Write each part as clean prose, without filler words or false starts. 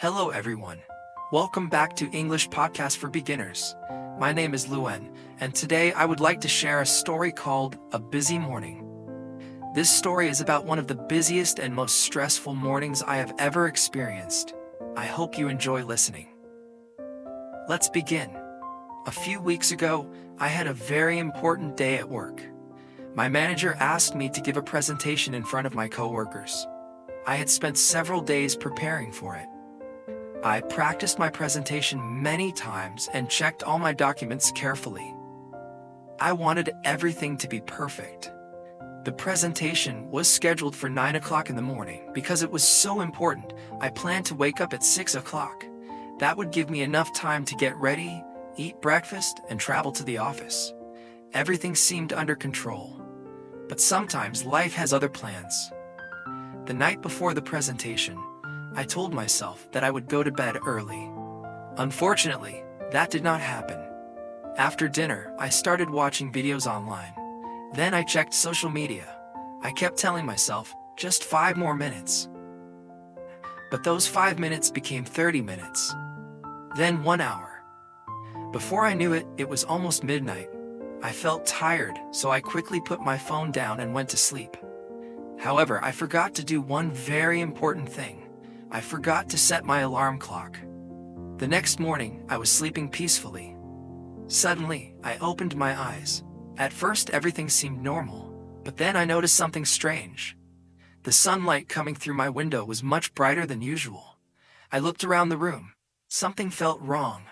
Hello everyone. Welcome back to English Podcast for Beginners. My name is Luen, and today I would like to share a story called A Busy Morning. This story is about one of the busiest and most stressful mornings I have ever experienced. I hope you enjoy listening. Let's begin. A few weeks ago, I had a very important day at work. My manager asked me to give a presentation in front of my coworkers. I had spent several days preparing for it. I practiced my presentation many times and checked all my documents carefully. I wanted everything to be perfect. The presentation was scheduled for 9 o'clock in the morning. Because it was so important, I planned to wake up at 6 o'clock. That would give me enough time to get ready, eat breakfast, and travel to the office. Everything seemed under control. But sometimes life has other plans. The night before the presentation, I told myself that I would go to bed early. Unfortunately, that did not happen. After dinner, I started watching videos online. Then I checked social media. I kept telling myself, just 5 more minutes. But those 5 minutes became 30 minutes. Then 1 hour. Before I knew it, it was almost midnight. I felt tired, so I quickly put my phone down and went to sleep. However, I forgot to do one very important thing. I forgot to set my alarm clock. The next morning, I was sleeping peacefully. Suddenly, I opened my eyes. At first, everything seemed normal, but then I noticed something strange. The sunlight coming through my window was much brighter than usual. I looked around the room. Something felt wrong.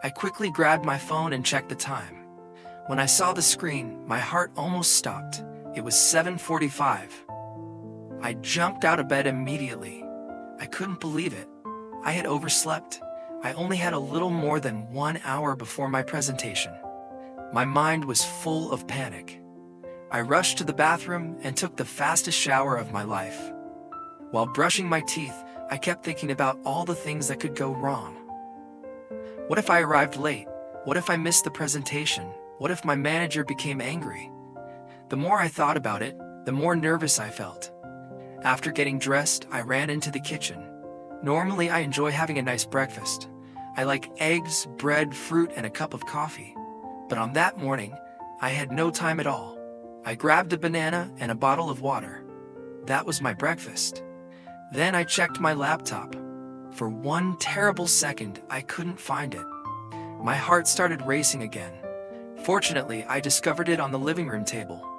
I quickly grabbed my phone and checked the time. When I saw the screen, my heart almost stopped. It was 7:45. I jumped out of bed immediately. I couldn't believe it. I had overslept. I only had a little more than 1 hour before my presentation. My mind was full of panic. I rushed to the bathroom and took the fastest shower of my life. While brushing my teeth, I kept thinking about all the things that could go wrong. What if I arrived late? What if I missed the presentation? What if my manager became angry? The more I thought about it, the more nervous I felt. After getting dressed, I ran into the kitchen. Normally, I enjoy having a nice breakfast. I like eggs, bread, fruit, and a cup of coffee. But on that morning, I had no time at all. I grabbed a banana and a bottle of water. That was my breakfast. Then I checked my laptop. For one terrible second, I couldn't find it. My heart started racing again. Fortunately, I discovered it on the living room table.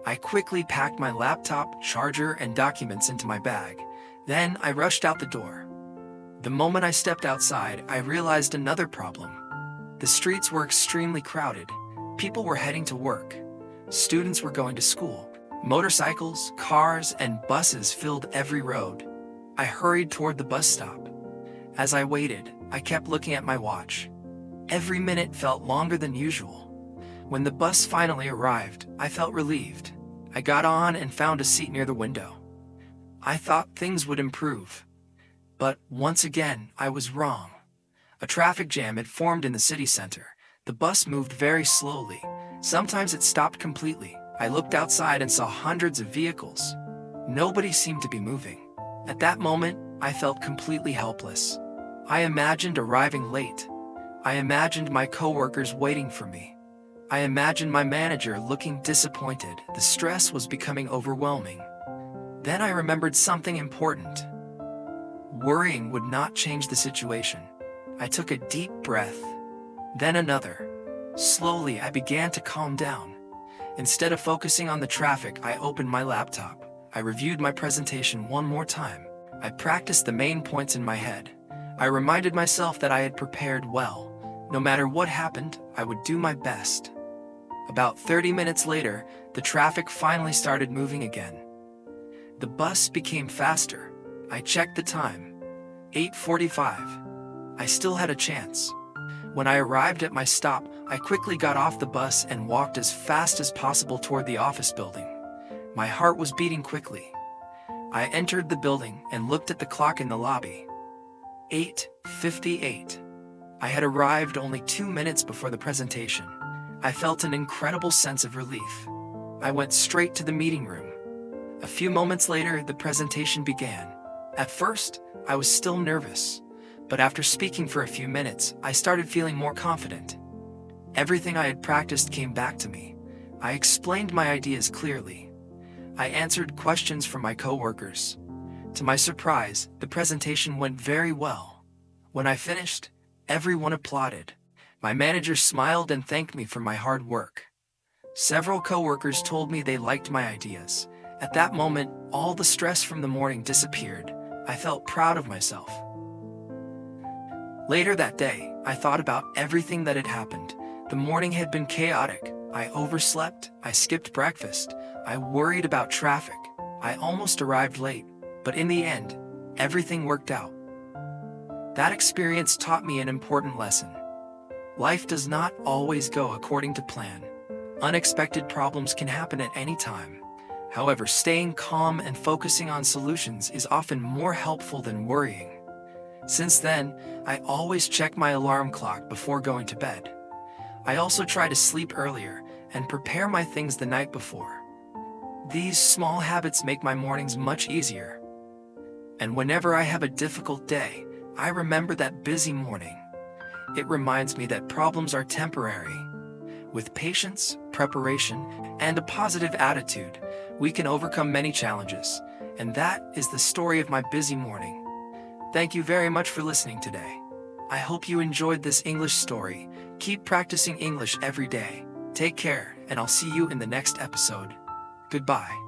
I quickly packed my laptop, charger, and documents into my bag. Then I rushed out the door. The moment I stepped outside, I realized another problem. The streets were extremely crowded. People were heading to work. Students were going to school. Motorcycles, cars, and buses filled every road. I hurried toward the bus stop. As I waited, I kept looking at my watch. Every minute felt longer than usual. When the bus finally arrived, I felt relieved. I got on and found a seat near the window. I thought things would improve. But once again, I was wrong. A traffic jam had formed in the city center. The bus moved very slowly. Sometimes it stopped completely. I looked outside and saw hundreds of vehicles. Nobody seemed to be moving. At that moment, I felt completely helpless. I imagined arriving late. I imagined my coworkers waiting for me. I imagined my manager looking disappointed. The stress was becoming overwhelming. Then I remembered something important. Worrying would not change the situation. I took a deep breath, then another. Slowly, I began to calm down. Instead of focusing on the traffic, I opened my laptop. I reviewed my presentation one more time. I practiced the main points in my head. I reminded myself that I had prepared well. No matter what happened, I would do my best. About 30 minutes later, the traffic finally started moving again. The bus became faster. I checked the time. 8:45. I still had a chance. When I arrived at my stop, I quickly got off the bus and walked as fast as possible toward the office building. My heart was beating quickly. I entered the building and looked at the clock in the lobby. 8:58. I had arrived only 2 minutes before the presentation. I felt an incredible sense of relief. I went straight to the meeting room. A few moments later, the presentation began. At first, I was still nervous. But after speaking for a few minutes, I started feeling more confident. Everything I had practiced came back to me. I explained my ideas clearly. I answered questions from my coworkers. To my surprise, the presentation went very well. When I finished, everyone applauded. My manager smiled and thanked me for my hard work. Several coworkers told me they liked my ideas. At that moment, all the stress from the morning disappeared. I felt proud of myself. Later that day, I thought about everything that had happened. The morning had been chaotic. I overslept, I skipped breakfast, I worried about traffic, I almost arrived late, but in the end, everything worked out. That experience taught me an important lesson. Life does not always go according to plan. Unexpected problems can happen at any time. However, staying calm and focusing on solutions is often more helpful than worrying. Since then, I always check my alarm clock before going to bed. I also try to sleep earlier and prepare my things the night before. These small habits make my mornings much easier. And whenever I have a difficult day, I remember that busy morning. It reminds me that problems are temporary. With patience, preparation, and a positive attitude, we can overcome many challenges. And that is the story of my busy morning. Thank you very much for listening today. I hope you enjoyed this English story. Keep practicing English every day. Take care, and I'll see you in the next episode. Goodbye.